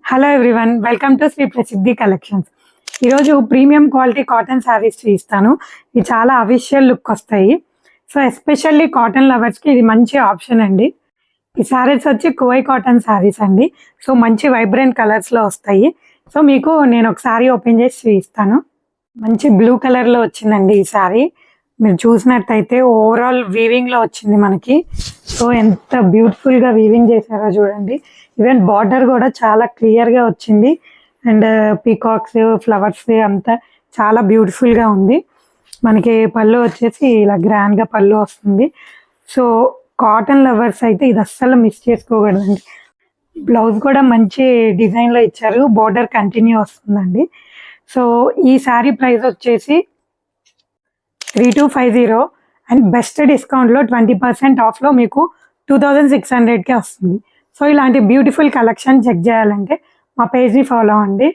Hello everyone, welcome to Shri Prasiddhi collections. ఈరోజు premium quality cotton saris చూపిస్తాను. ఇవి చాలా అఫీషియల్ లుక్ వస్తాయి. సో ఎస్పెషల్లీ కాటన్ లవర్స్కి ఇది మంచి ఆప్షన్ అండి. ఈ శారీస్ వచ్చి కువై కాటన్ శారీస్ అండి. సో మంచి వైబ్రెంట్ కలర్స్లో వస్తాయి. సో మీకు నేను ఒక శారీ ఓపెన్ చేసి చూపిస్తాను. మంచి బ్లూ కలర్లో వచ్చిందండి ఈ శారీ. మీరు చూసినట్టయితే ఓవరాల్ వీవింగ్లో వచ్చింది మనకి. సో ఎంత బ్యూటిఫుల్గా వీవింగ్ చేశారో చూడండి. ఈవెన్ బార్డర్ కూడా చాలా క్లియర్గా వచ్చింది. అండ్ పీకాక్స్, ఫ్లవర్స్ అంతా చాలా బ్యూటిఫుల్గా ఉంది. మనకి పళ్ళు వచ్చేసి ఇలా గ్రాండ్గా పళ్ళు వస్తుంది. సో కాటన్ లవర్స్ అయితే ఇది అస్సలు మిస్ చేసుకోకూడదండి. బ్లౌజ్ కూడా మంచి డిజైన్లో ఇచ్చారు. బార్డర్ కంటిన్యూ వస్తుందండి. సో ఈ శారీ ప్రైస్ వచ్చేసి 3250 అండ్ బెస్ట్ డిస్కౌంట్లో 20% ఆఫ్లో మీకు 2600కే వస్తుంది. సో ఇలాంటి బ్యూటిఫుల్ కలెక్షన్ చెక్ చేయాలంటే మా పేజ్ని ఫాలో అవ్వండి.